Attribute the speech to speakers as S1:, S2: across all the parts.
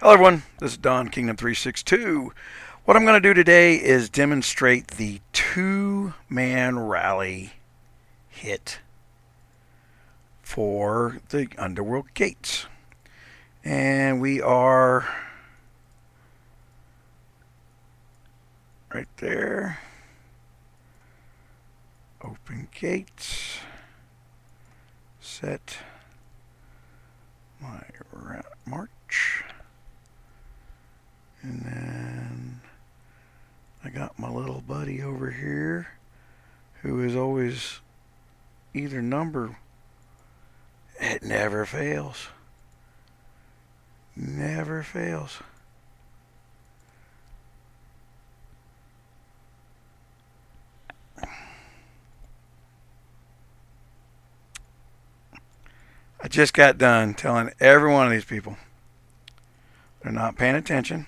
S1: Hello everyone, this is Don Kingdom 362. What I'm going to do today is demonstrate the two-man rally hit for the Underworld gates. And we are right there. Open gates. Set my march. And then I got my little buddy over here who is always either number. It never fails. Never fails. I just got done telling every one of these people they're not paying attention.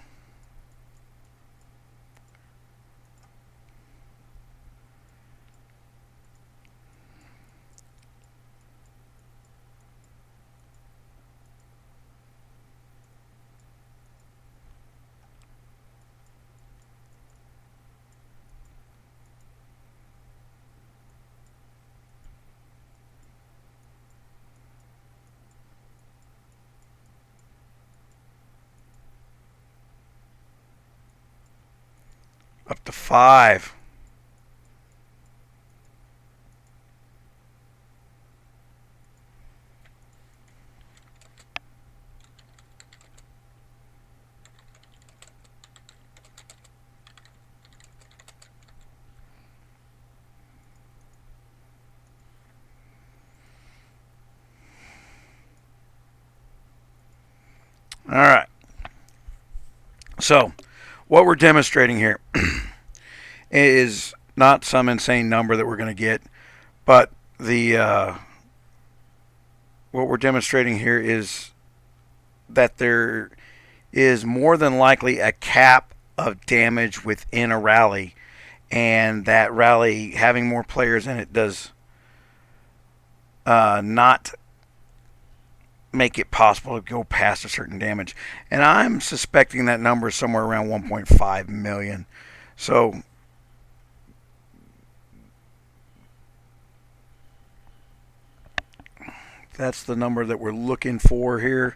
S1: Up to 5. All right. So, what we're demonstrating here is not some insane number that we're going to get, but the what we're demonstrating here is that there is more than likely a cap of damage within a rally, and that rally having more players in it does not make it possible to go past a certain damage. And I'm suspecting that number is somewhere around 1.5 million. So that's the number that we're looking for here,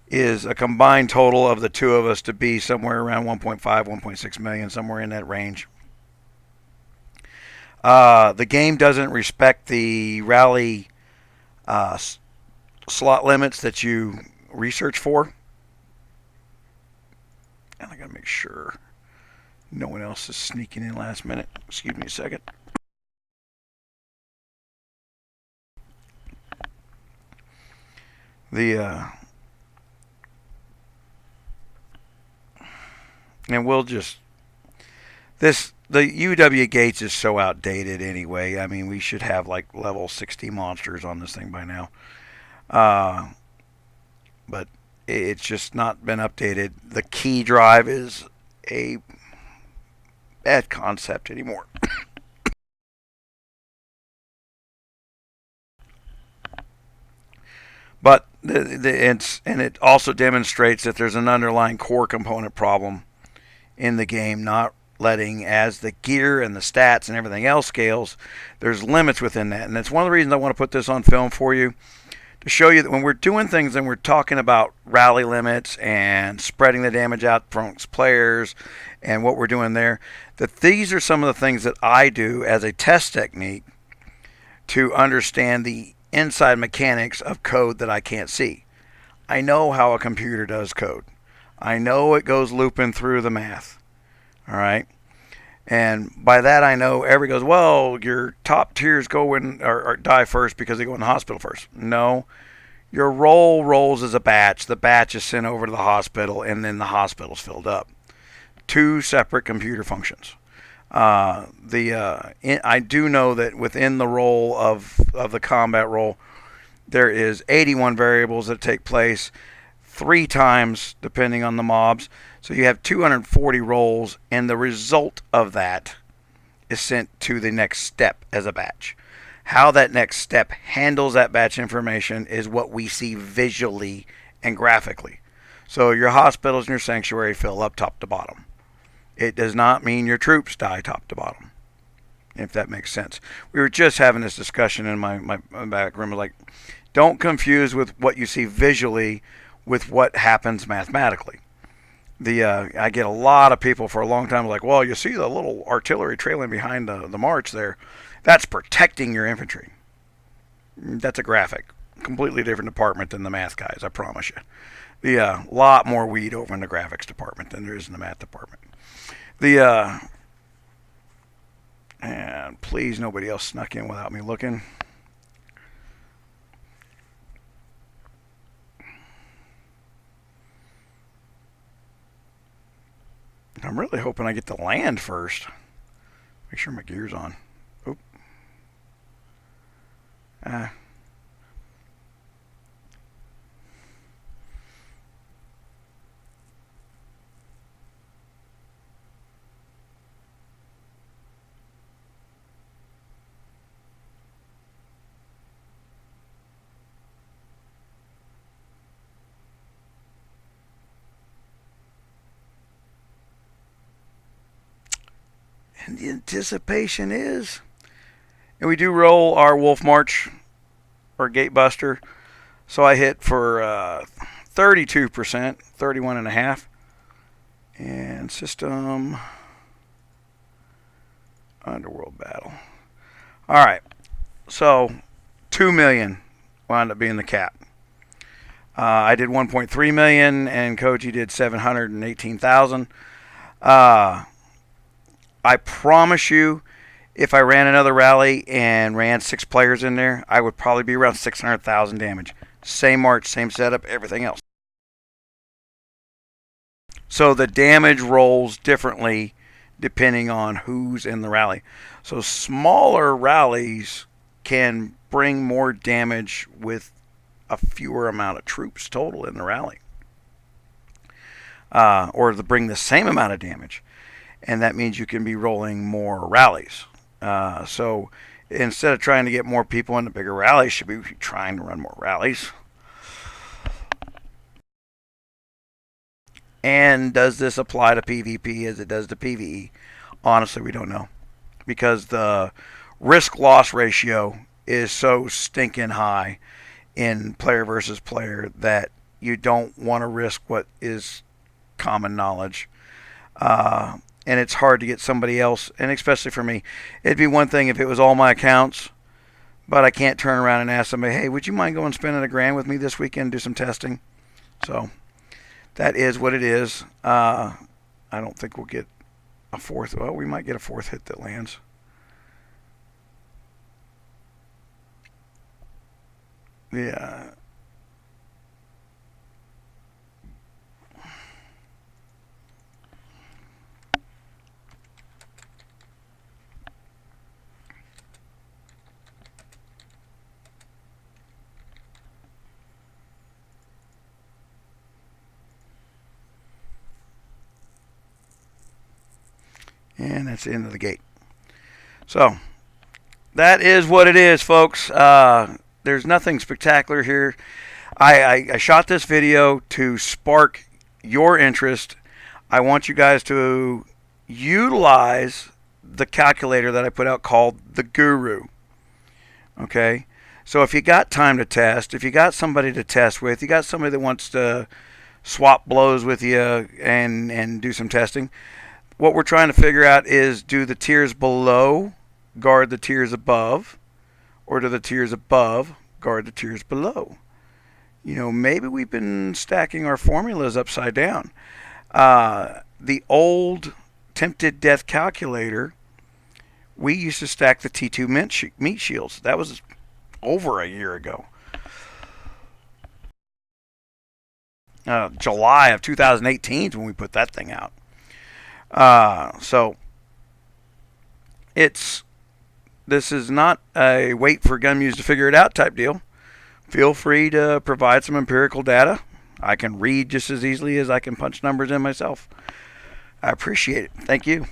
S1: is a combined total of the two of us to be somewhere around 1.5, 1.6 million, somewhere in that range. The game doesn't respect the rally slot limits that you research for. And I gotta make sure no one else is sneaking in last minute. Excuse me a second. And we'll just the UW gates is so outdated anyway. I mean, we should have like level 60 monsters on this thing by now. But it's just not been updated. The key drive is a bad concept anymore. But it also demonstrates that there's an underlying core component problem in the game, not letting, as the gear and the stats and everything else scales, there's limits within that. And that's one of the reasons I want to put this on film for you, to show you that when we're doing things and we're talking about rally limits and spreading the damage out amongst players and what we're doing there, that these are some of the things that I do as a test technique to understand the inside mechanics of code that I can't see. I know how a computer does code. I know it goes looping through the math. All right. And by that I know everybody goes, well, your top tiers go in or die first because they go in the hospital first. No. Your roll rolls as a batch. The batch is sent over to the hospital, and then the hospital's filled up. Two separate computer functions. I do know that within the role of the combat role, there is 81 variables that take place 3 times depending on the mobs. So you have 240 rolls, and the result of that is sent to the next step as a batch. How that next step handles that batch information is what we see visually and graphically. So your hospitals and your sanctuary fill up top to bottom. It does not mean your troops die top to bottom, if that makes sense. We were just having this discussion in my back room. Like, don't confuse with what you see visually with what happens mathematically. I get a lot of people for a long time like, well, you see the little artillery trailing behind the march there. That's protecting your infantry. That's a graphic. Completely different department than the math guys, I promise you. A lot more weed over in the graphics department than there is in the math department. And please, nobody else snuck in without me looking. I'm really hoping I get to land first. Make sure my gear's on. Oop. And the anticipation is, and we do roll our Wolf March or Gatebuster. So I hit for 32%, 31.5%. And system underworld battle. All right. So 2 million wound up being the cap. I did 1.3 million and Koji did 718,000. I promise you, if I ran another rally and ran 6 players in there, I would probably be around 600,000 damage. Same march, same setup, everything else. So the damage rolls differently depending on who's in the rally. So smaller rallies can bring more damage with a fewer amount of troops total in the rally. Or to bring the same amount of damage. And that means you can be rolling more rallies. So instead of trying to get more people into bigger rallies, should be trying to run more rallies. And does this apply to PvP as it does to PvE? Honestly, we don't know. Because the risk-loss ratio is so stinking high in player versus player that you don't want to risk what is common knowledge. And it's hard to get somebody else, and especially for me. It'd be one thing if it was all my accounts, but I can't turn around and ask somebody, hey, would you mind going spending $1,000 with me this weekend and do some testing? So that is what it is. I don't think we'll get a fourth. Well, we might get a fourth hit that lands. Yeah. And that's the end of the gate. So that is what it is, folks. There's nothing spectacular here. I shot this video to spark your interest. I want you guys to utilize the calculator that I put out called the Guru. Okay? So if you got time to test, if you got somebody to test with, you got somebody that wants to swap blows with you and do some testing, what we're trying to figure out is, do the tiers below guard the tiers above, or do the tiers above guard the tiers below? You know, maybe we've been stacking our formulas upside down. The old Tempted Death calculator, we used to stack the T2 meat shields. That was over a year ago. July of 2018 is when we put that thing out. So this is not a wait for GunMuse to figure it out type deal. Feel free to provide some empirical data. I can read just as easily as I can punch numbers in myself. I appreciate it. Thank you.